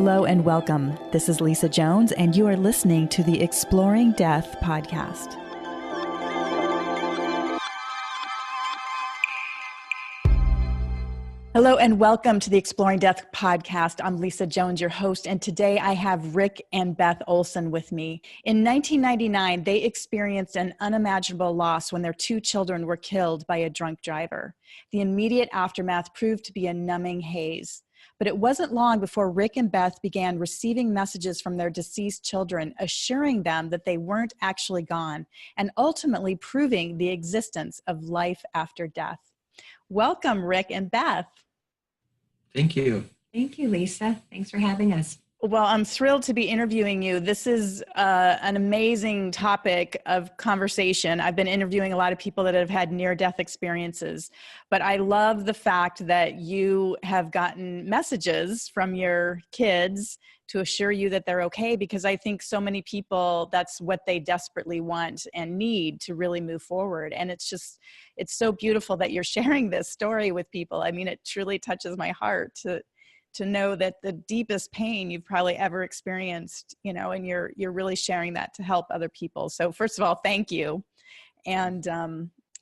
Hello and welcome. This is Lisa Jones, and you are listening to the Exploring Death podcast. Hello and welcome to the Exploring Death podcast. I'm Lisa Jones, your host, and today I have Rick and Beth Olsen with me. In 1999, they experienced an unimaginable loss when their two children were killed by a drunk driver. The immediate aftermath proved to be a numbing haze. But it wasn't long before Rick and Beth began receiving messages from their deceased children, assuring them that they weren't actually gone, and ultimately proving the existence of life after death. Welcome, Rick and Beth. Thank you. Thank you, Lisa. Thanks for having us. Well, I'm thrilled to be interviewing you. This is an amazing topic of conversation. I've been interviewing a lot of people that have had near-death experiences, but I love the fact that you have gotten messages from your kids to assure you that they're okay, because I think so many people, that's what they desperately want and need to really move forward. And it's so beautiful that you're sharing this story with people. I mean, it truly touches my heart to know that the deepest pain you've probably ever experienced, and you're really sharing that to help other people. So first of all, thank you. And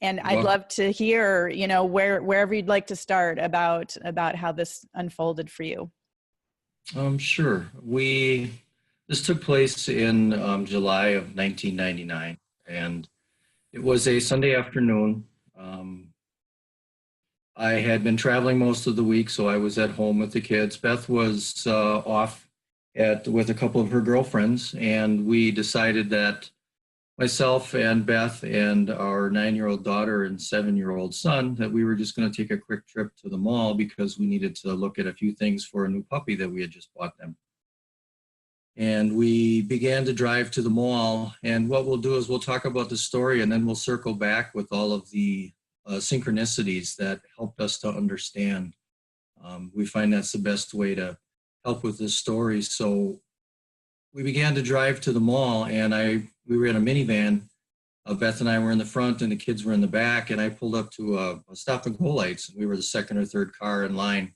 I'd love to hear, wherever you'd like to start about how this unfolded for you. Sure. This took place in July of 1999, and it was a Sunday afternoon. I had been traveling most of the week, so I was at home with the kids. Beth was off with a couple of her girlfriends, and we decided that myself and Beth and our 9-year-old daughter and 7-year-old son, that we were just going to take a quick trip to the mall because we needed to look at a few things for a new puppy that we had just bought them. And we began to drive to the mall, and what we'll do is we'll talk about the story, and then we'll circle back with all of the synchronicities that helped us to understand. We find that's the best way to help with this story. So we began to drive to the mall, and we were in a minivan. Beth and I were in the front, and the kids were in the back, and I pulled up to a stop and go lights, and we were the second or third car in line.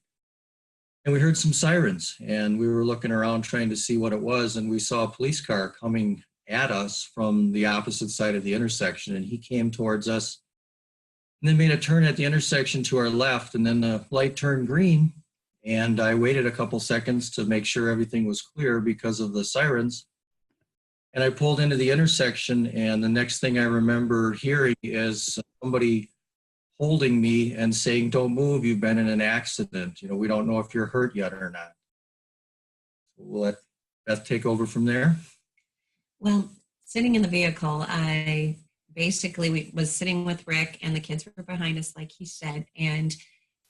And we heard some sirens, and we were looking around trying to see what it was, and we saw a police car coming at us from the opposite side of the intersection, and he came towards us and then made a turn at the intersection to our left, and then the light turned green, and I waited a couple seconds to make sure everything was clear because of the sirens. And I pulled into the intersection, and the next thing I remember hearing is somebody holding me and saying, "Don't move, you've been in an accident. We don't know if you're hurt yet or not." We'll let Beth take over from there. Well, sitting in the vehicle, I basically was sitting with Rick, and the kids were behind us, like he said, and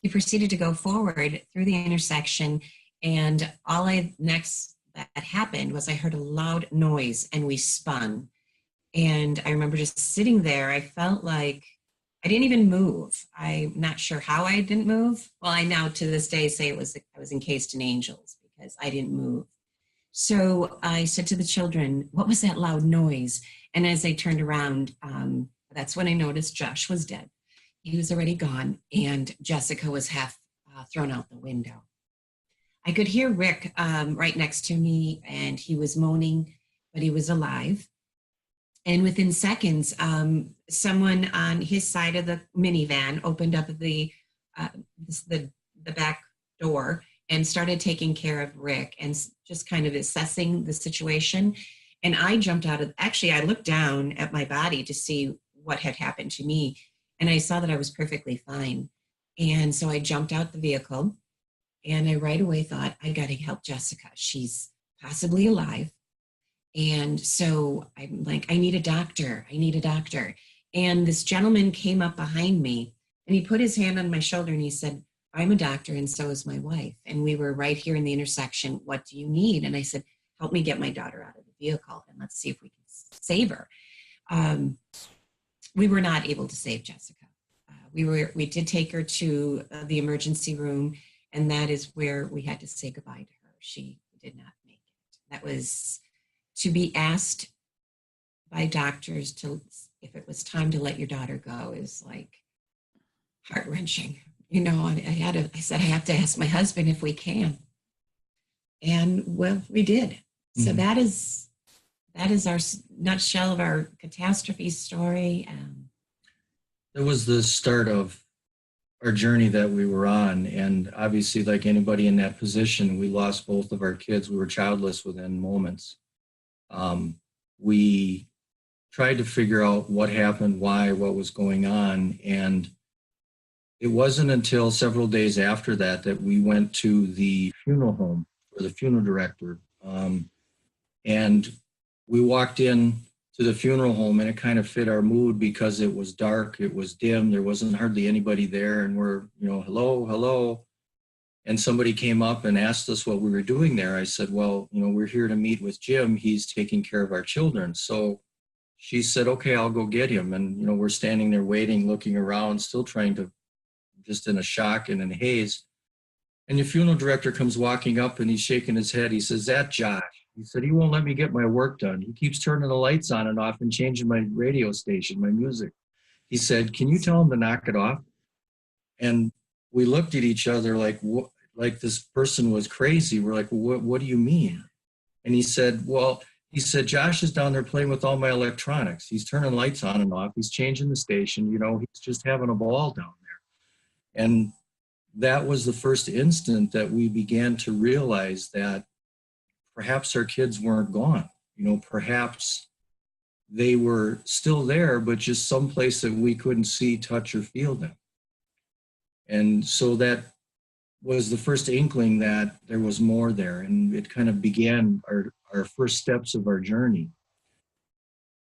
he proceeded to go forward through the intersection. And next that happened was I heard a loud noise, and we spun. And I remember just sitting there. I felt like I didn't even move. I'm not sure how I didn't move. Well, I now to this day say I was encased in angels because I didn't move. So I said to the children, "What was that loud noise?" And as I turned around, that's when I noticed Josh was dead. He was already gone, and Jessica was half thrown out the window. I could hear Rick right next to me, and he was moaning, but he was alive. And within seconds, someone on his side of the minivan opened up the back door and started taking care of Rick and just kind of assessing the situation. And I jumped I looked down at my body to see what had happened to me, and I saw that I was perfectly fine. And so I jumped out the vehicle, and I right away thought, I got to help Jessica. She's possibly alive. And so I'm like, I need a doctor. And this gentleman came up behind me, and he put his hand on my shoulder, and he said, "I'm a doctor, and so is my wife. And we were right here in the intersection. What do you need?" And I said, "Help me get my daughter out of the vehicle, and let's see if we can save her." We were not able to save Jessica. We did take her to the emergency room, and that is where we had to say goodbye to her. She did not make it. That was to be asked by doctors if it was time to let your daughter go is like heart-wrenching. I said, I have to ask my husband if we can. And well, we did. So Mhm. that is our nutshell of our catastrophe story. It was the start of our journey that we were on. And obviously, like anybody in that position, we lost both of our kids. We were childless within moments. We tried to figure out what happened, why, what was going on. And it wasn't until several days after that that we went to the funeral home for the funeral director. And we walked in to the funeral home, and it kind of fit our mood because it was dark, it was dim, there wasn't hardly anybody there. And we're, hello, hello. And somebody came up and asked us what we were doing there. I said, well, we're here to meet with Jim. He's taking care of our children. So she said, okay, I'll go get him. And, we're standing there waiting, looking around, still trying to, just in a shock and in a haze. And the funeral director comes walking up and he's shaking his head. He says, that Josh. He said, he won't let me get my work done. He keeps turning the lights on and off and changing my radio station, my music. He said, can you tell him to knock it off? And we looked at each other like, what, like this person was crazy. We're like, what do you mean? And he said, Josh is down there playing with all my electronics. He's turning lights on and off. He's changing the station. He's just having a ball down there. And that was the first instant that we began to realize that perhaps our kids weren't gone. Perhaps they were still there, but just someplace that we couldn't see, touch, or feel them. And so that was the first inkling that there was more there. And it kind of began our first steps of our journey.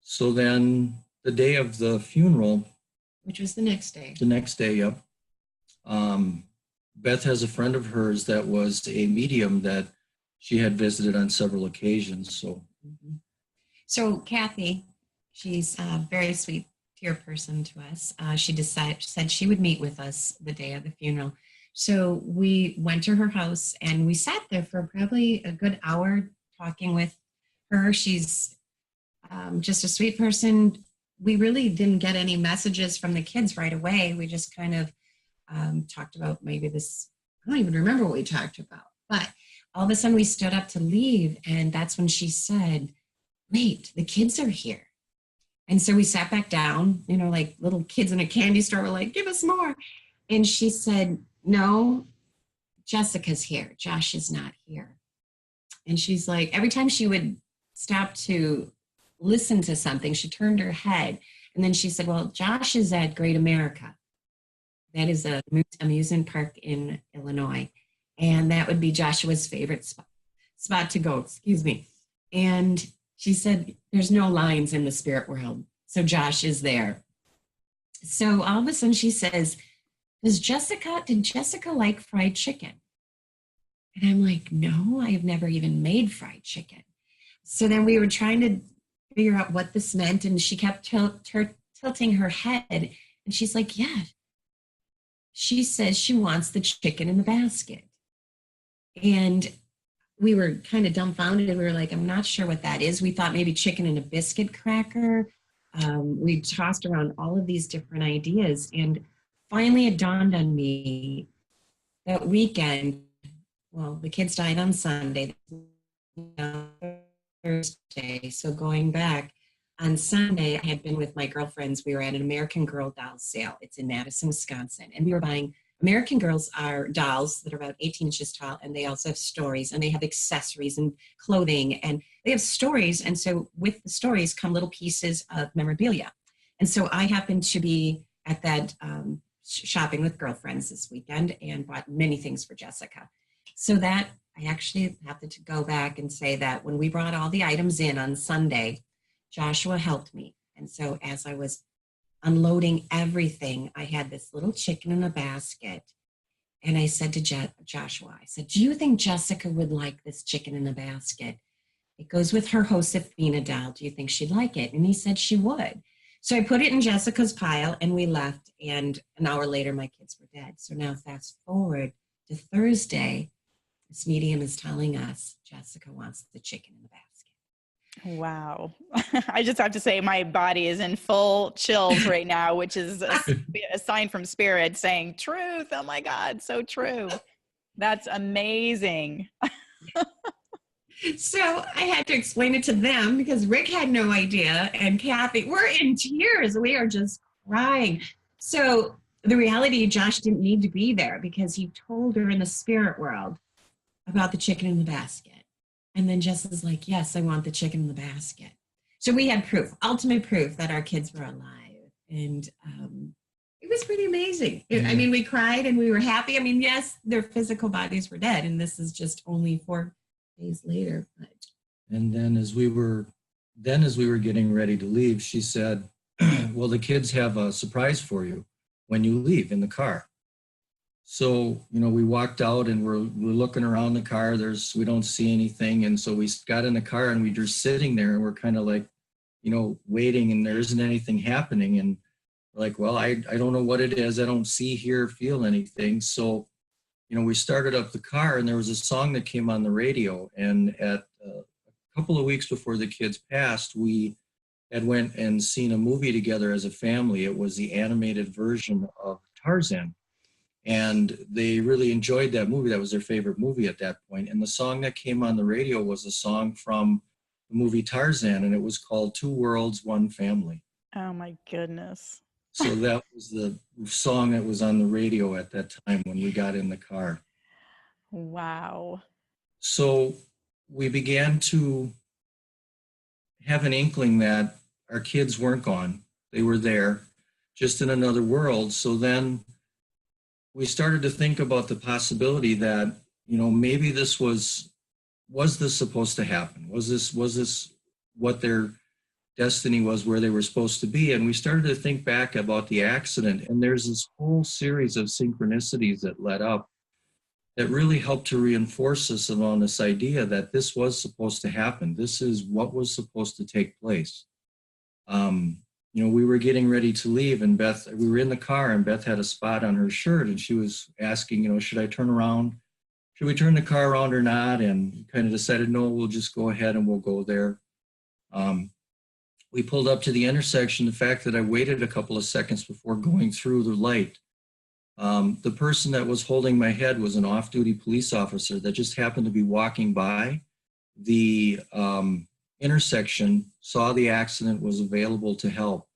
So then the day of the funeral, which was the next day. Yep. Beth has a friend of hers that was a medium that she had visited on several occasions. So Kathy, she's a very sweet, dear person to us. She said she would meet with us the day of the funeral. So we went to her house and we sat there for probably a good hour talking with her. She's just a sweet person. We really didn't get any messages from the kids right away. We just kind of talked about maybe this, I don't even remember what we talked about, but all of a sudden we stood up to leave. And that's when she said, wait, the kids are here. And so we sat back down, like little kids in a candy store were like, give us more. And she said, no, Jessica's here. Josh is not here. And she's like, every time she would stop to listen to something, she turned her head. And then she said, well, Josh is at Great America. That is a amusement park in Illinois. And that would be Joshua's favorite spot to go, And she said, there's no lines in the spirit world. So Josh is there. So all of a sudden she says, did Jessica like fried chicken? And I'm like, no, I have never even made fried chicken. So then we were trying to figure out what this meant. And she kept tilting her head. And she's like, yeah. She says she wants the chicken in the basket. And we were kind of dumbfounded. We were like, I'm not sure what that is. We thought maybe chicken and a biscuit cracker. We tossed around all of these different ideas. And finally it dawned on me that weekend, well, the kids died on Sunday, Thursday. So going back on Sunday, I had been with my girlfriends. We were at an American Girl doll sale. It's in Madison, Wisconsin. And we were buying, American Girls are dolls that are about 18 inches tall, and they also have stories, and they have accessories and clothing, and they have stories. And so with the stories come little pieces of memorabilia. And so I happened to be at that shopping with girlfriends this weekend and bought many things for Jessica. So that I actually have to go back and say that when we brought all the items in on Sunday, Joshua helped me. And so as I was unloading everything, I had this little chicken in a basket. And I said to Joshua, I said, do you think Jessica would like this chicken in a basket? It goes with her Josefina doll. Do you think she'd like it? And he said she would. So I put it in Jessica's pile and we left. And an hour later, my kids were dead. So now fast forward to Thursday, this medium is telling us Jessica wants the chicken in the basket. Wow. I just have to say my body is in full chills right now, which is a sign from spirit saying truth. Oh my God, so true. That's amazing. So I had to explain it to them because Rick had no idea. And Kathy, we're in tears. We are just crying. So the reality, Josh didn't need to be there because he told her in the spirit world about the chicken in the basket. And then Jess was like, yes, I want the chicken in the basket. So we had proof, ultimate proof that our kids were alive. And it was pretty amazing. I mean, we cried and we were happy. I mean, yes, their physical bodies were dead. And this is just only 4 days later. But. And then as we were getting ready to leave, she said, well, the kids have a surprise for you when you leave in the car. So, we walked out and we're looking around the car. We don't see anything. And so we got in the car and we were sitting there and we're kind of like, waiting, and there isn't anything happening. And we're like, well, I don't know what it is. I don't see, hear, feel anything. So, we started up the car and there was a song that came on the radio. And at a couple of weeks before the kids passed, we had went and seen a movie together as a family. It was the animated version of Tarzan. And they really enjoyed that movie. That was their favorite movie at that point. And the song that came on the radio was a song from the movie Tarzan, and it was called Two Worlds, One Family. Oh my goodness. So that was the song that was on the radio at that time when we got in the car. Wow. So we began to have an inkling that our kids weren't gone. They were there, just in another world. So then we started to think about the possibility that, maybe this was this supposed to happen? Was this what their destiny was, where they were supposed to be? And we started to think back about the accident, and there's this whole series of synchronicities that led up that really helped to reinforce us on this idea that this was supposed to happen. This is what was supposed to take place. We were getting ready to leave, and we were in the car, and Beth had a spot on her shirt, and she was asking, should I turn around? Should we turn the car around or not? And kind of decided, no, we'll just go ahead and we'll go there. We pulled up to the intersection. The fact that I waited a couple of seconds before going through the light, the person that was holding my head was an off-duty police officer that just happened to be walking by the intersection, saw the accident, was available to help.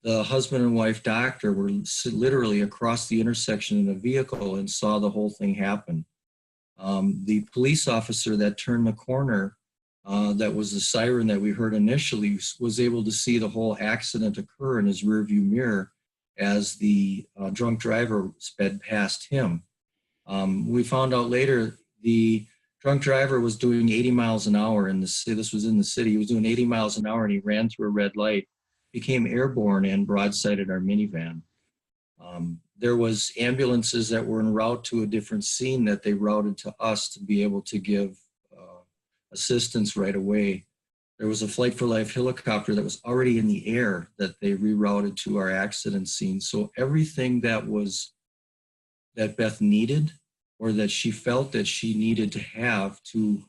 The husband and wife doctor were literally across the intersection in a vehicle and saw the whole thing happen. The police officer that turned the corner, that was the siren that we heard initially, was able to see the whole accident occur in his rearview mirror as the drunk driver sped past him. We found out later the drunk driver was doing 80 miles an hour in the city. This was in the city. He was doing 80 miles an hour and he ran through a red light, became airborne, and broadsided our minivan. There was ambulances that were en route to a different scene that they routed to us to be able to give assistance right away. There was a Flight for Life helicopter that was already in the air that they rerouted to our accident scene. So everything that Beth needed, or that she felt that she needed to have to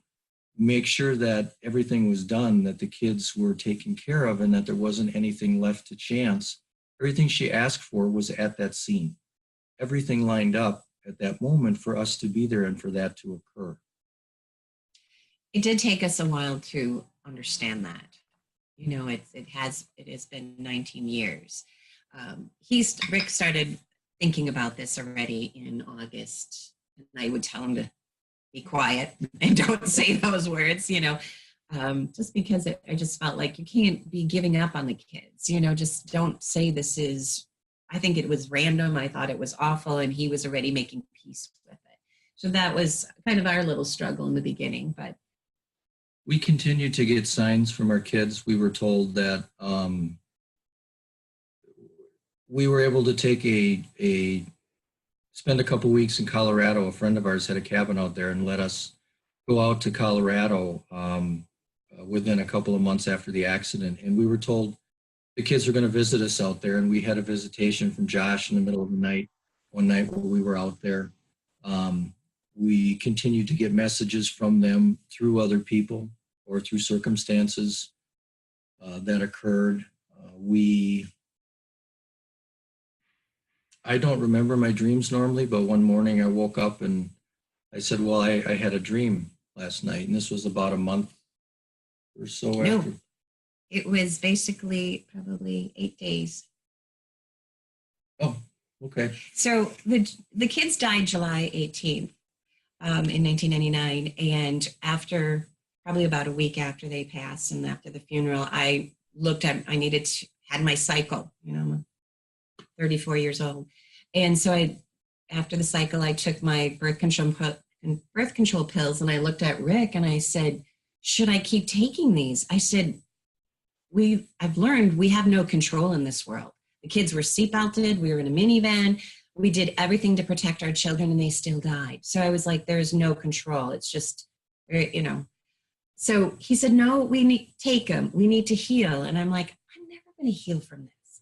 make sure that everything was done, that the kids were taken care of, and that there wasn't anything left to chance, everything she asked for was at that scene. Everything lined up at that moment for us to be there and for that to occur. It did take us a while to understand that. It has been 19 years. Rick started thinking about this already in August, and I would tell him to be quiet and don't say those words, just because I just felt like you can't be giving up on the kids, just don't say this is, I think it was random. I thought it was awful, and he was already making peace with it. So that was kind of our little struggle in the beginning, but we continued to get signs from our kids. We were told that we were able to take spend a couple weeks in Colorado. A friend of ours had a cabin out there and let us go out to Colorado within a couple of months after the accident. And we were told the kids were going to visit us out there. And we had a visitation from Josh in the middle of the night, one night while we were out there. We continued to get messages from them through other people or through circumstances that occurred. I don't remember my dreams normally, but one morning I woke up and I said, well, I had a dream. last night, and this was about a month or so No, after. it was basically probably 8 days. Oh, okay. So the kids died July 18th in 1999, and after probably about a week after they passed and after the funeral, I had my cycle. You know, I'm 34 years old, and so after the cycle, I took my birth control pills, and I looked at Rick and I said, "Should I keep taking these?" I said, I've learned we have no control in this world. The kids were seatbelted. We were in a minivan. We did everything to protect our children, and they still died. So I was like, there's no control. It's just, you know. So he said, no, we need to take them. We need to heal. And I'm like, I'm never going to heal from this.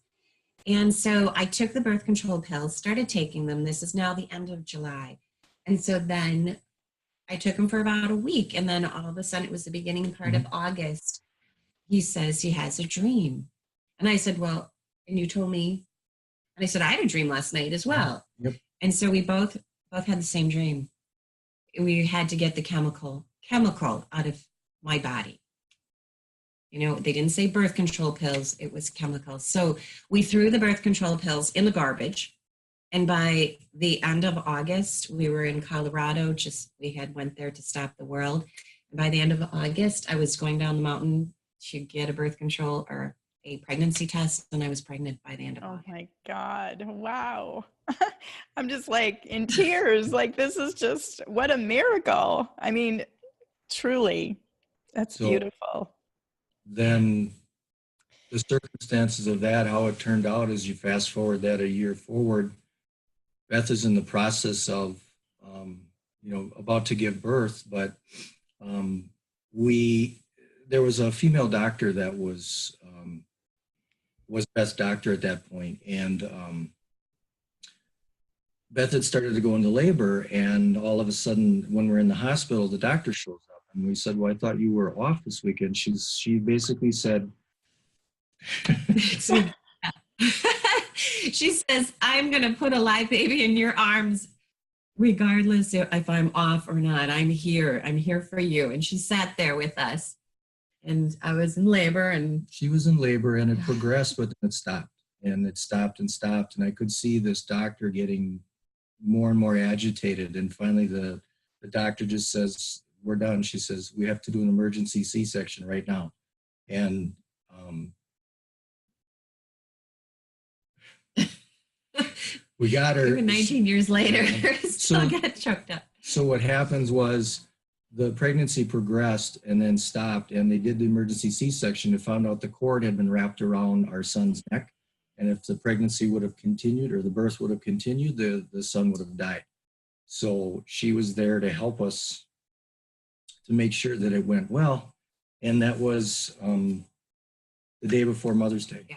And so I took the birth control pills, started taking them. This is now the end of July. And so then I took them for about a week. And then all of a sudden, it was the beginning part of August. He says he has a dream. And I said, well, and you told me, and I said, I had a dream last night as well. Yep. And so we both had the same dream. We had to get the chemical out of my body. You know, they didn't say birth control pills, it was chemicals. So we threw the birth control pills in the garbage. And by the end of August, we were in Colorado, we went there to stop the world. And by the end of August, I was going down the mountain to get a birth control or a pregnancy test, and I was pregnant by the end of August. Oh my God. Wow. I'm just like in tears. Like, this is just, what a miracle. I mean, truly, that's beautiful. Then the circumstances of that, how it turned out is you fast forward that a year forward, Beth is in the process of, about to give birth, but there was a female doctor that was Beth's doctor at that point, and Beth had started to go into labor, and all of a sudden, when we're in the hospital, the doctor shows up, and we said, "Well, I thought you were off this weekend." She basically said, she says, "I'm going to put a live baby in your arms, regardless if I'm off or not. I'm here. I'm here for you." And she sat there with us. And I was in labor, and she was in labor, and it progressed, but then it stopped, and it stopped and stopped. And I could see this doctor getting more and more agitated. And finally, the doctor just says, "We're done." She says, "We have to do an emergency C-section right now." And we got her. Even 19 years later, still got choked up. So what happens was, the pregnancy progressed and then stopped, and they did the emergency C-section and found out the cord had been wrapped around our son's neck. And if the pregnancy would have continued, or the birth would have continued, the son would have died. So she was there to help us to make sure that it went well. And that was the day before Mother's Day. Yeah.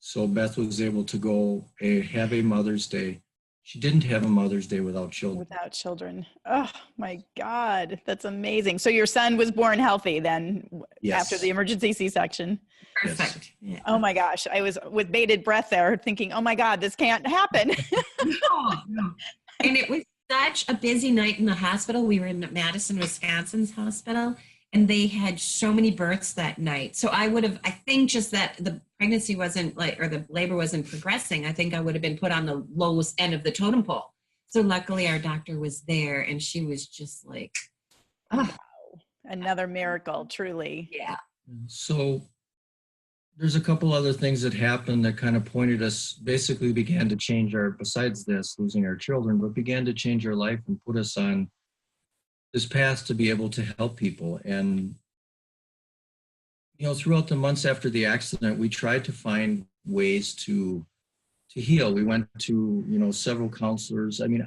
So Beth was able to go have a Mother's Day. She didn't have a Mother's Day without children. Without children. Oh my God. That's amazing. So your son was born healthy then? Yes. After the emergency C-section? Perfect. Yes. Yeah. Oh my gosh. I was with bated breath there thinking, oh my God, this can't happen. No. And it was such a busy night in the hospital. We were in Madison, Wisconsin's hospital, and they had so many births that night. So I think just that the pregnancy wasn't or the labor wasn't progressing, I think I would have been put on the lowest end of the totem pole. So luckily our doctor was there, and she was just like, oh. Wow. Another miracle, truly. Yeah. So there's a couple other things that happened that kind of pointed us, basically began to change besides this, losing our children, but began to change our life and put us on this path to be able to help people. And, throughout the months after the accident, we tried to find ways to heal. We went to, several counselors. I mean,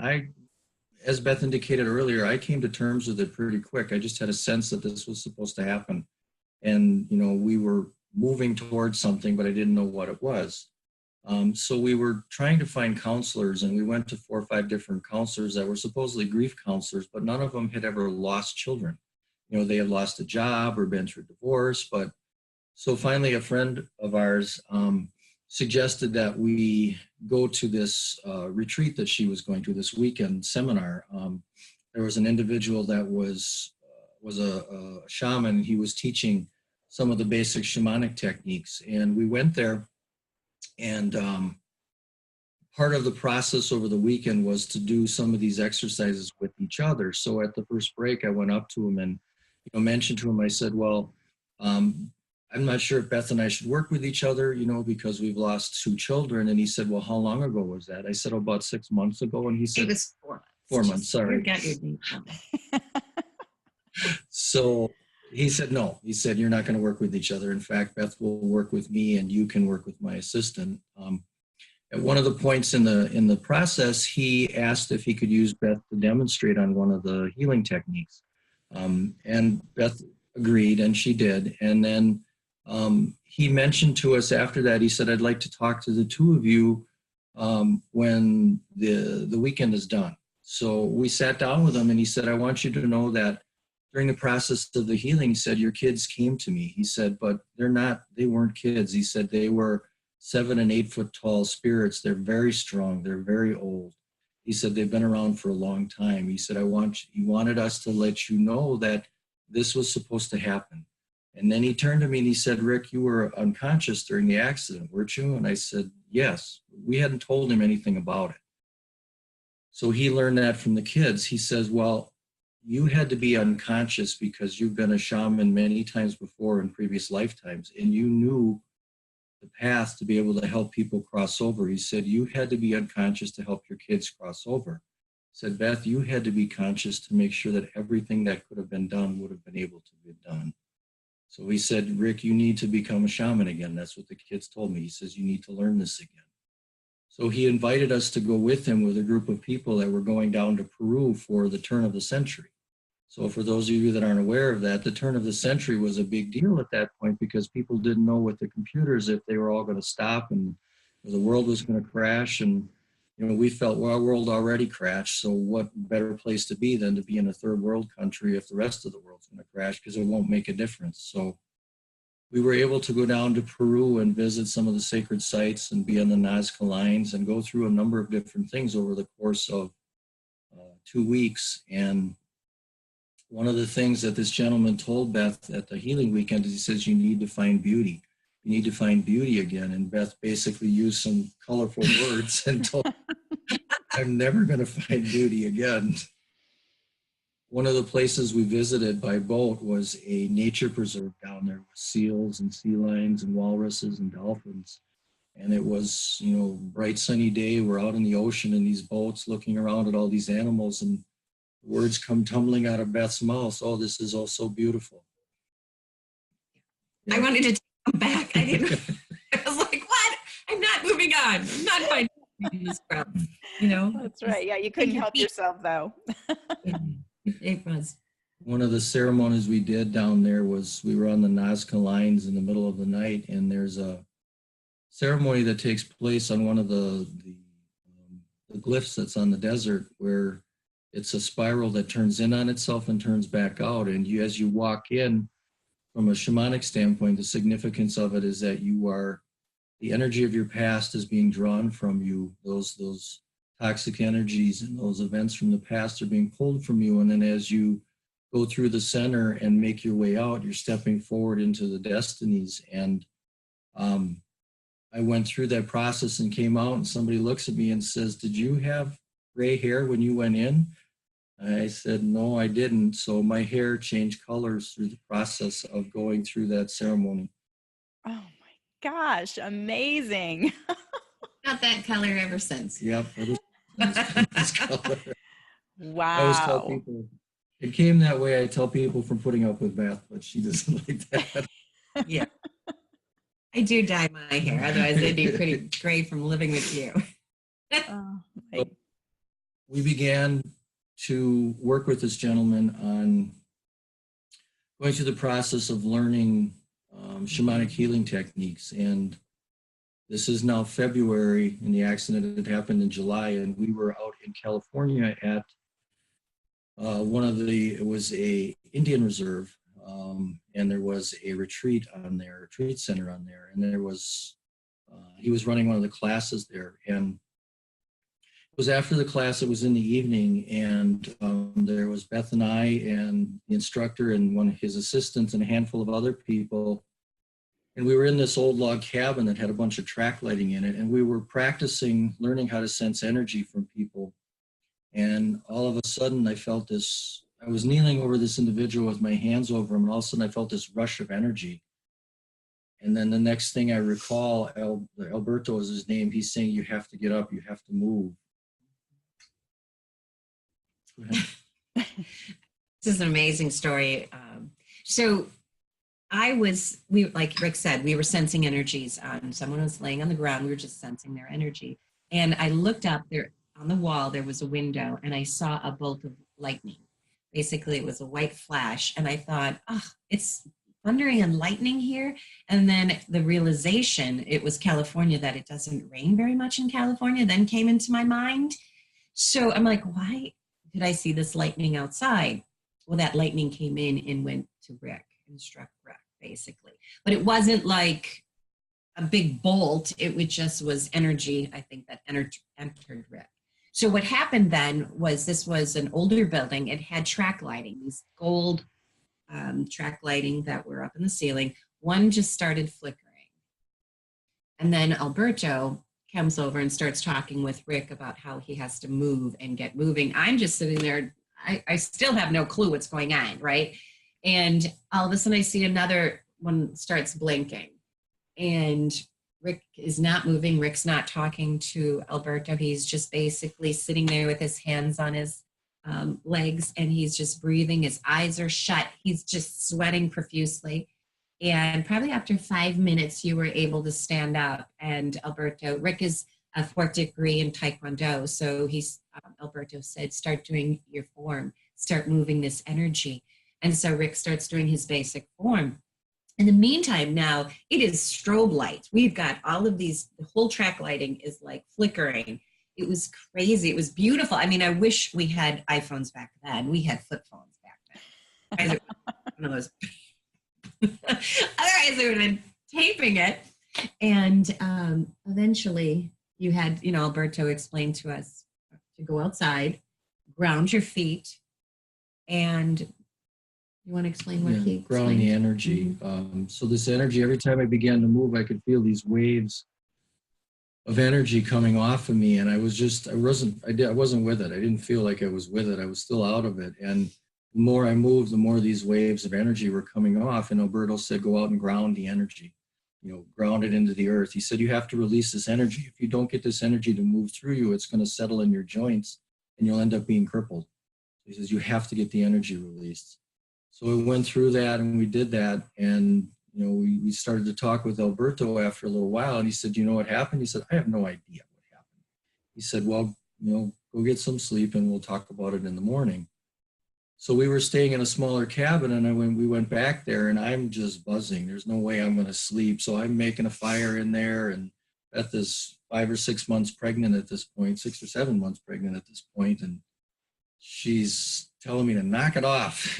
as Beth indicated earlier, I came to terms with it pretty quick. I just had a sense that this was supposed to happen. And, we were moving towards something, but I didn't know what it was. So we were trying to find counselors, and we went to 4 or 5 different counselors that were supposedly grief counselors, but none of them had ever lost children. They had lost a job or been through divorce. But so finally a friend of ours suggested that we go to this retreat that she was going to, this weekend seminar. There was an individual that was was a shaman. He was teaching some of the basic shamanic techniques. And we went there, and part of the process over the weekend was to do some of these exercises with each other. So at the first break, I went up to him and mentioned to him, I said, well, I'm not sure if Beth and I should work with each other, because we've lost 2 children. And he said, well, how long ago was that? I said, oh, about 6 months ago. And he said, It was 4 months. 4 months, sorry. You got your date wrong. So he said, no. He said, you're not going to work with each other. In fact, Beth will work with me and you can work with my assistant. At one of the points in the process, he asked if he could use Beth to demonstrate on one of the healing techniques. And Beth agreed, and she did. And then he mentioned to us after that, he said, I'd like to talk to the 2 of you when the weekend is done. So we sat down with him, and he said, I want you to know that during the process of the healing, he said, your kids came to me. He said, but they weren't kids. He said, they were 7 and 8 foot tall spirits. They're very strong. They're very old. He said, they've been around for a long time. He said, he wanted us to let you know that this was supposed to happen. And then he turned to me and he said, Rick, you were unconscious during the accident, weren't you? And I said, yes. We hadn't told him anything about it. So he learned that from the kids. He says, well, you had to be unconscious because you've been a shaman many times before in previous lifetimes, and you knew the path to be able to help people cross over. He said, you had to be unconscious to help your kids cross over. He said, Beth, you had to be conscious to make sure that everything that could have been done would have been able to be done. So he said, Rick, you need to become a shaman again. That's what the kids told me. He says, you need to learn this again. So he invited us to go with him with a group of people that were going down to Peru for the turn of the century. So for those of you that aren't aware of that, the turn of the century was a big deal at that point because people didn't know with the computers if they were all going to stop and the world was going to crash. And, we felt, well, our world already crashed. So what better place to be than to be in a third world country if the rest of the world's going to crash, because it won't make a difference. So we were able to go down to Peru and visit some of the sacred sites and be on the Nazca lines and go through a number of different things over the course of 2 weeks. And one of the things that this gentleman told Beth at the healing weekend is he says, you need to find beauty. You need to find beauty again. And Beth basically used some colorful words and told I'm never going to find beauty again. One of the places we visited by boat was a nature preserve down there with seals and sea lions and walruses and dolphins. And it was, bright sunny day. We're out in the ocean in these boats looking around at all these animals, and words come tumbling out of Beth's mouth. Oh, this is all so beautiful. I wanted to take them back. I was like, what? I'm not moving on. I'm not finding these problems. That's right. Yeah, you couldn't help yourself, though. It was. One of the ceremonies we did down there was we were on the Nazca lines in the middle of the night, and there's a ceremony that takes place on one of the glyphs that's on the desert where it's a spiral that turns in on itself and turns back out. And as you walk in, from a shamanic standpoint, the significance of it is that the energy of your past is being drawn from you. Those toxic energies and those events from the past are being pulled from you. And then as you go through the center and make your way out, you're stepping forward into the destinies. And I went through that process and came out, and somebody looks at me and says, did you have gray hair when you went in? I said, no, I didn't. So my hair changed colors through the process of going through that ceremony. Oh my gosh, amazing. Not that color ever since. Yep. This color. Wow. I always tell people, it came that way. I tell people from putting up with Beth, but she doesn't like that. Yeah. I do dye my hair. Otherwise, it'd be pretty gray from living with you. So we began to work with this gentleman on going through the process of learning shamanic healing techniques. And this is now February, and the accident had happened in July, and we were out in California at it was a Indian reserve, and there was a retreat center on there, and there was, he was running one of the classes there, and was after the class. It was in the evening, and there was Beth and I and the instructor and one of his assistants and a handful of other people. And we were in this old log cabin that had a bunch of track lighting in it. And we were practicing learning how to sense energy from people. And all of a sudden I felt this, I was kneeling over this individual with my hands over him. And all of a sudden I felt this rush of energy. And then the next thing I recall, Alberto is his name. He's saying, "You have to get up, you have to move." This is an amazing story. So like Rick said, we were sensing energies on someone who was laying on the ground. We were just sensing their energy. And I looked up there on the wall, there was a window, and I saw a bolt of lightning. Basically, it was a white flash. And I thought, oh, it's thundering and lightning here. And then the realization, it was California, that it doesn't rain very much in California, then came into my mind. So I'm like, why did I see this lightning outside? Well, that lightning came in and went to Rick and struck Rick, basically. But it wasn't like a big bolt. It just was energy, I think, that entered Rick. So what happened then was, this was an older building. It had track lighting, these gold track lighting that were up in the ceiling. One just started flickering. And then Alberto comes over and starts talking with Rick about how he has to move and get moving. I'm just sitting there. I still have no clue what's going on, right? And all of a sudden I see another one starts blinking, and Rick is not moving. Rick's not talking to Alberto. He's just basically sitting there with his hands on his legs, and he's just breathing. His eyes are shut. He's just sweating profusely. And probably after 5 minutes, you were able to stand up. And Rick is a 4th degree in Taekwondo. So Alberto said, start doing your form, start moving this energy. And so Rick starts doing his basic form. In the meantime, now it is strobe light. We've got all of these, the whole track lighting is like flickering. It was crazy. It was beautiful. I mean, I wish we had iPhones back then. We had flip phones back then. One of those. Otherwise, they would have been taping it. And eventually, you had, Alberto explained to us to go outside, ground your feet, and you want to explain what he explained? Ground the energy. Mm-hmm. So this energy, every time I began to move, I could feel these waves of energy coming off of me, and I wasn't with it. I didn't feel like I was with it. I was still out of it. And the more I moved, the more these waves of energy were coming off. And Alberto said, go out and ground the energy, ground it into the earth. He said, you have to release this energy. If you don't get this energy to move through you, it's going to settle in your joints and you'll end up being crippled. He says, you have to get the energy released. So we went through that and we did that. And, we started to talk with Alberto after a little while. And he said, you know what happened? He said, I have no idea what happened. He said, well, go get some sleep and we'll talk about it in the morning. So we were staying in a smaller cabin, and we went back there, and I'm just buzzing. There's no way I'm going to sleep. So I'm making a fire in there, and Beth is 5 or 6 months pregnant at this point, 6 or 7 months pregnant at this point, and she's telling me to knock it off.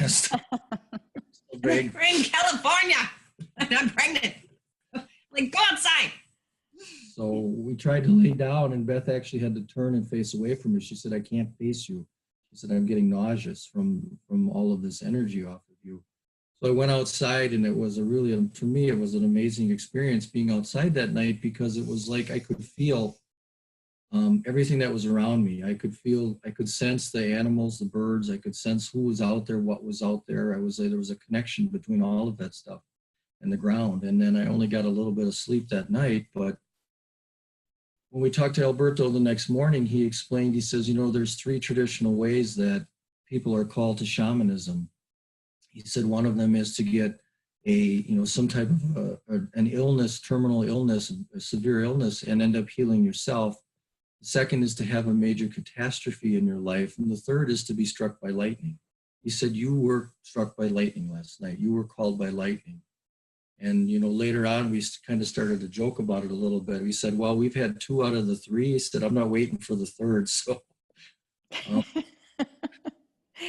We're in California, and I'm pregnant. Like, go outside. So we tried to lay down, and Beth actually had to turn and face away from me. She said, I can't face you. She said, I'm getting nauseous from all of this energy off of you. So I went outside, and it was for me, it was an amazing experience being outside that night, because it was like I could feel everything that was around me. I could sense the animals, the birds. I could sense who was out there, what was out there. There was a connection between all of that stuff and the ground. And then I only got a little bit of sleep that night, but when we talked to Alberto the next morning, he explained, he says, there's 3 traditional ways that people are called to shamanism. He said one of them is to get some type of an illness, terminal illness, a severe illness, and end up healing yourself. The second is to have a major catastrophe in your life. And the third is to be struck by lightning. He said, you were struck by lightning last night. You were called by lightning. And, later on, we kind of started to joke about it a little bit. We said, well, we've had 2 out of the 3. He said, I'm not waiting for the third. So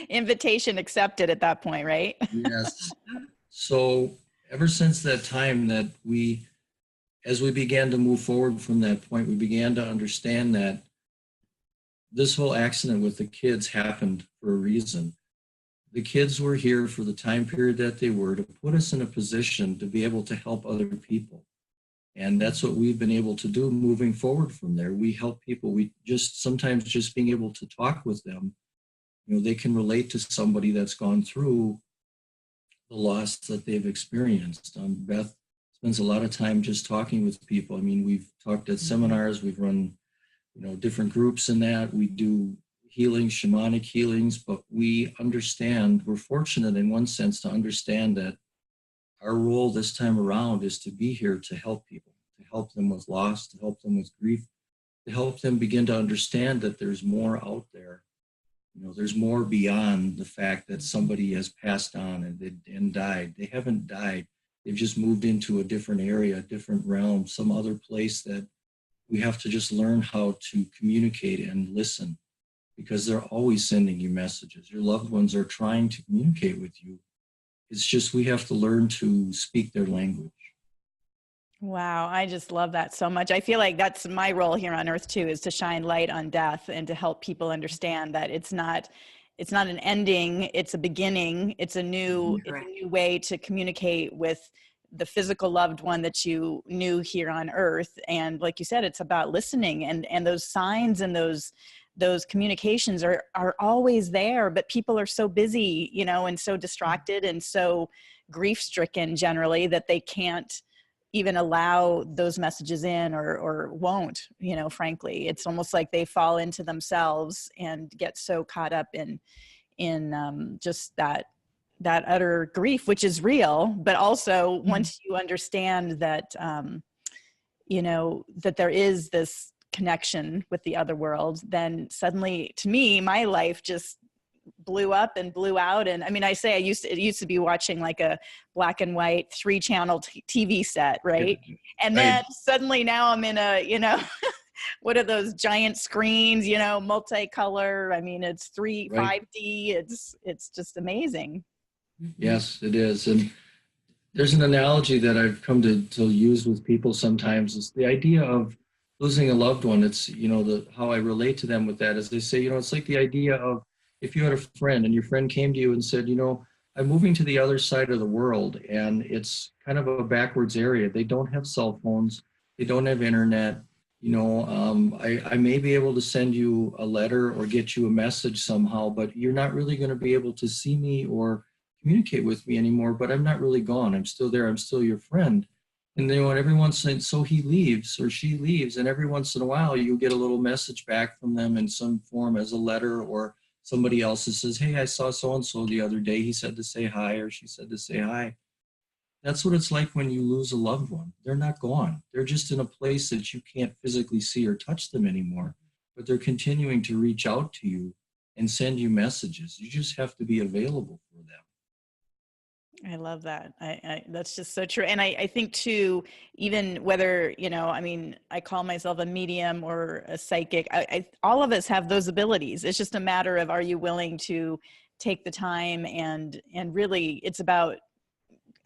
invitation accepted at that point, right? Yes. So ever since that time that as we began to move forward from that point, we began to understand that this whole accident with the kids happened for a reason. The kids were here for the time period that they were to put us in a position to be able to help other people. And that's what we've been able to do moving forward from there. We help people. We just sometimes just being able to talk with them, they can relate to somebody that's gone through the loss that they've experienced. Beth spends a lot of time just talking with people. I mean, we've talked at seminars, we've run, different groups in that. We do healings, shamanic healings, but we understand, we're fortunate in one sense to understand that our role this time around is to be here to help people, to help them with loss, to help them with grief, to help them begin to understand that there's more out there. There's more beyond the fact that somebody has passed on and died. They haven't died. They've just moved into a different area, a different realm, some other place that we have to just learn how to communicate and listen, because they're always sending you messages. Your loved ones are trying to communicate with you. It's just we have to learn to speak their language. Wow, I just love that so much. I feel like that's my role here on earth too, is to shine light on death and to help people understand that it's not an ending, it's a beginning. It's a new way to communicate with the physical loved one that you knew here on earth. And like you said, it's about listening, and those signs and those communications are always there, but people are so busy, and so distracted and so grief stricken generally that they can't even allow those messages in or won't, frankly. It's almost like they fall into themselves and get so caught up in just that utter grief, which is real. But also once you understand that, that there is this connection with the other world, then suddenly, to me, my life just blew up and blew out. And I mean, it used to be watching like a black and white 3-channel TV set, right? And then suddenly now I'm in a, what are those giant screens, multicolor. I mean, it's 5D. It's just amazing. Yes, it is. And there's an analogy that I've come to use with people sometimes, is the idea of losing a loved one. It's, how I relate to them with that is they say, it's like the idea of, if you had a friend and your friend came to you and said, I'm moving to the other side of the world and it's kind of a backwards area. They don't have cell phones. They don't have internet. I may be able to send you a letter or get you a message somehow, but you're not really going to be able to see me or communicate with me anymore, but I'm not really gone. I'm still there. I'm still your friend. And then when everyone's saying, so he leaves or she leaves, and every once in a while you get a little message back from them in some form as a letter, or somebody else that says, hey, I saw so-and-so the other day. He said to say hi, or she said to say hi. That's what it's like when you lose a loved one. They're not gone. They're just in a place that you can't physically see or touch them anymore, but they're continuing to reach out to you and send you messages. You just have to be available for them. I love that. That's just so true. And I think too, even whether, I call myself a medium or a psychic, all of us have those abilities. It's just a matter of, are you willing to take the time and really it's about,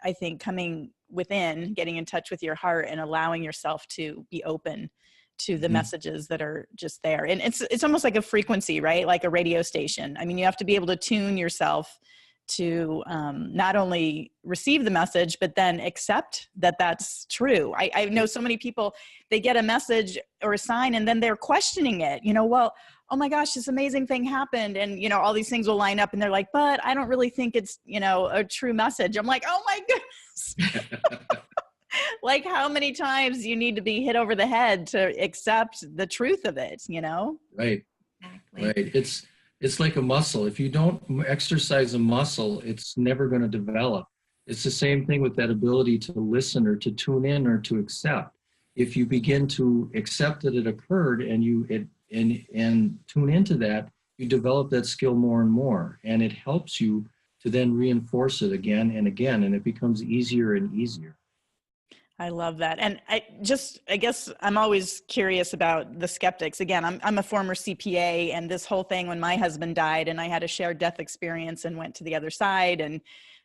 I think, coming within, getting in touch with your heart and allowing yourself to be open to the messages that are just there. And it's almost like a frequency, right? Like a radio station. I mean, you have to be able to tune yourself to not only receive the message, but then accept that that's true. I know so many people, they get a message or a sign and then they're questioning it, well, oh my gosh, this amazing thing happened. And, all these things will line up and they're like, but I don't really think it's, a true message. I'm like, oh my goodness. Like how many times you need to be hit over the head to accept the truth of it, Right. Exactly. Right. It's like a muscle. If you don't exercise a muscle, it's never going to develop. It's the same thing with that ability to listen or to tune in or to accept. If you begin to accept that it occurred and and tune into that, you develop that skill more and more, and it helps you to then reinforce it again and again, and it becomes easier and easier. I love that. And I guess I'm always curious about the skeptics. Again, I'm a former CPA, and this whole thing when my husband died and I had a shared death experience and went to the other side and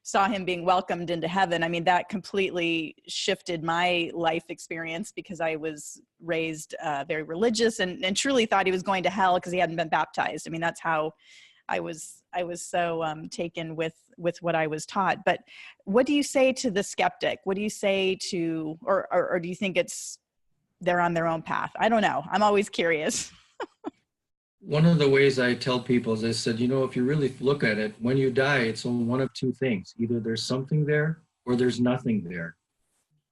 saw him being welcomed into heaven, I mean, that completely shifted my life experience, because I was raised very religious, and truly thought he was going to hell because he hadn't been baptized. I mean, that's how I was so taken with what I was taught. But what do you say to the skeptic? What do you say to, or do you think they're on their own path? I don't know. I'm always curious. One of the ways I tell people is I said, if you really look at it, when you die, it's on one of two things. Either there's something there or there's nothing there.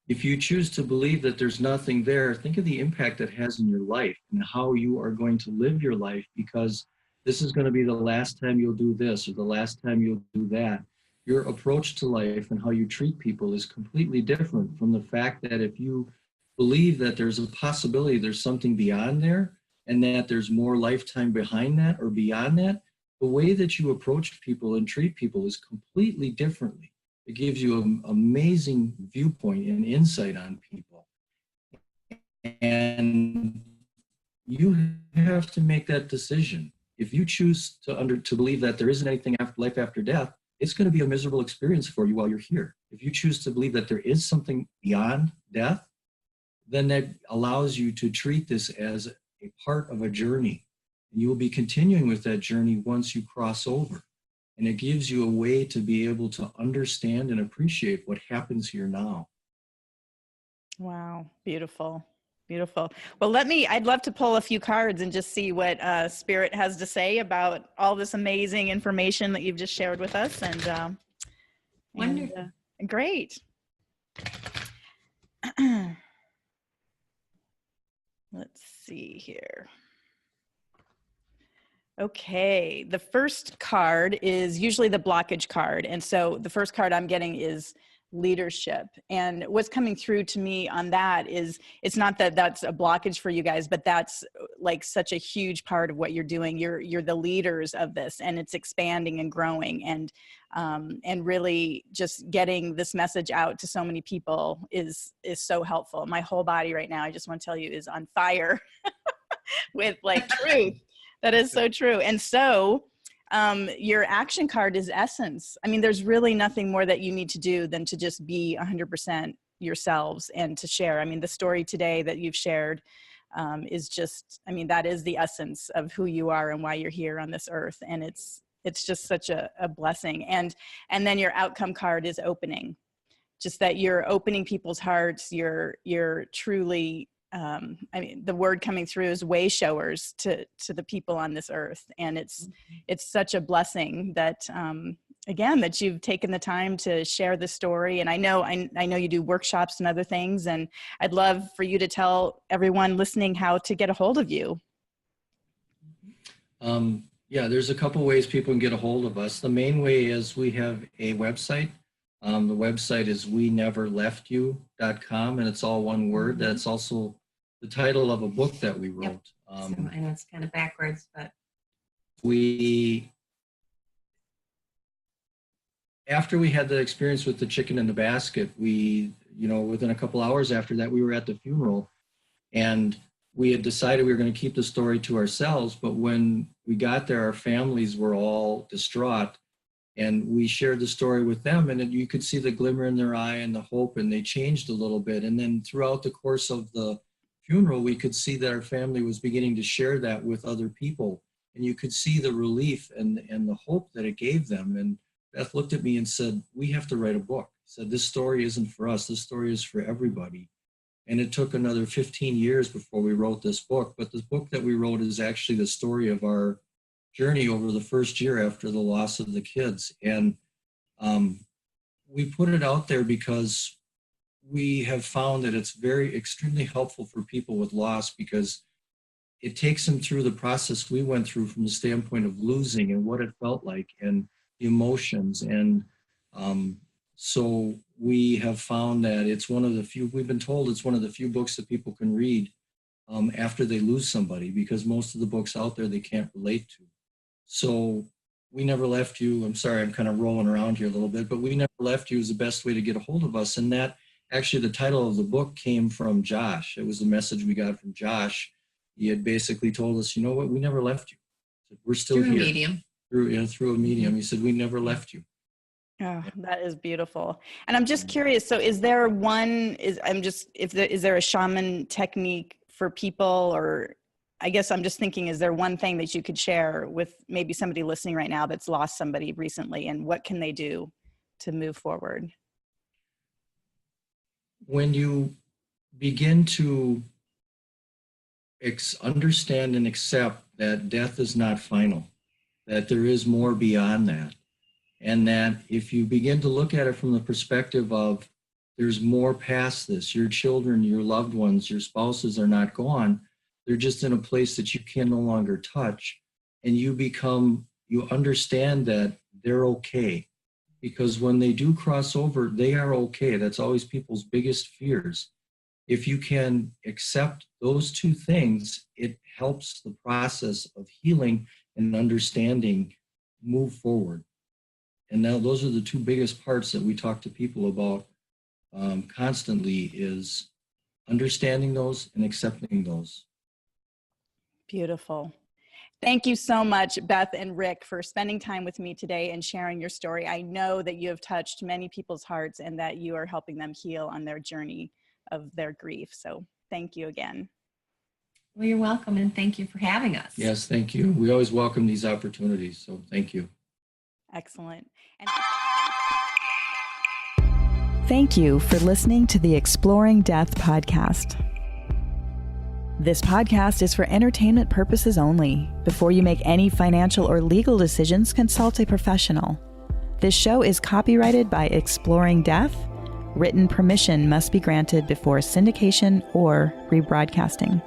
If you choose to believe that there's nothing there, think of the impact that has in your life and how you are going to live your life, because this is going to be the last time you'll do this or the last time you'll do that. Your approach to life and how you treat people is completely different from the fact that if you believe that there's a possibility there's something beyond there, and that there's more lifetime behind that or beyond that, the way that you approach people and treat people is completely differently. It gives you an amazing viewpoint and insight on people. And you have to make that decision. If you choose to believe that there isn't anything after life after death, it's going to be a miserable experience for you while you're here. If you choose to believe that there is something beyond death, then that allows you to treat this as a part of a journey, and you will be continuing with that journey once you cross over. And it gives you a way to be able to understand and appreciate what happens here now. Wow. Beautiful. Beautiful. Well, I'd love to pull a few cards and just see what Spirit has to say about all this amazing information that you've just shared with us. Wonderful. Great. Let's see here. Okay, the first card is usually the blockage card. And so the first card I'm getting is leadership. And what's coming through to me on that is, it's not that that's a blockage for you guys, but that's like such a huge part of what you're doing. You're the leaders of this, and it's expanding and growing, and really just getting this message out to so many people is so helpful. My whole body right now, I just want to tell you, is on fire with like truth. That is so true. And so your action card is essence. I mean, there's really nothing more that you need to do than to just be 100% yourselves and to share. I mean, the story today that you've shared is just, I mean, that is the essence of who you are and why you're here on this earth. And it's just such a blessing. And then your outcome card is opening, just that you're opening people's hearts. You're truly, I mean, the word coming through is way showers to the people on this earth. And it's such a blessing that, again, that you've taken the time to share the story. And I know you do workshops and other things, and I'd love for you to tell everyone listening how to get a hold of you. Yeah, there's a couple ways people can get a hold of us. The main way is we have a website. The website is weneverleftyou.com, and it's all one word. That's also the title of a book that we wrote. Yep. So I know it's kind of backwards, but after we had the experience with the chicken in the basket, within a couple hours after that, we were at the funeral, and we had decided we were going to keep the story to ourselves. But when we got there, our families were all distraught, and we shared the story with them, and you could see the glimmer in their eye and the hope, and they changed a little bit. And then throughout the course of the funeral, we could see that our family was beginning to share that with other people, and you could see the relief and the hope that it gave them. And Beth looked at me and said, "We have to write a book." Said, "This story isn't for us. This story is for everybody." And it took another 15 years before we wrote this book. But the book that we wrote is actually the story of our journey over the first year after the loss of the kids. And we put it out there because we have found that it's extremely helpful for people with loss, because it takes them through the process we went through from the standpoint of losing and what it felt like and the emotions. And so we have found that it's one of the few, we've been told it's one of the few books that people can read after they lose somebody, because most of the books out there they can't relate to. So We Never Left You, I'm sorry, I'm kind of rolling around here a little bit, but We Never Left You is the best way to get a hold of us. And that actually, the title of the book came from Josh. It was the message we got from Josh. He had basically told us, you know what, we never left you. We're still through here. a medium. Through a medium. He said, we never left you. Oh, that is beautiful. And I'm just curious. So is there one, is there a shaman technique for people, or I guess I'm just thinking, is there one thing that you could share with maybe somebody listening right now that's lost somebody recently, and what can they do to move forward? When you begin to understand and accept that death is not final, that there is more beyond that, and that if you begin to look at it from the perspective of there's more past this, your children, your loved ones, your spouses are not gone, they're just in a place that you can no longer touch, and you understand that they're okay. Because when they do cross over, they are okay. That's always people's biggest fears. If you can accept those two things, it helps the process of healing and understanding move forward. And now those are the two biggest parts that we talk to people about constantly, is understanding those and accepting those. Beautiful. Thank you so much, Beth and Rick, for spending time with me today and sharing your story. I know that you have touched many people's hearts and that you are helping them heal on their journey of their grief. So thank you again. Well, you're welcome, and thank you for having us. Yes, thank you. We always welcome these opportunities, so thank you. Excellent. Thank you for listening to the Exploring Death podcast. This podcast is for entertainment purposes only. Before you make any financial or legal decisions, consult a professional. This show is copyrighted by Exploring Death. Written permission must be granted before syndication or rebroadcasting.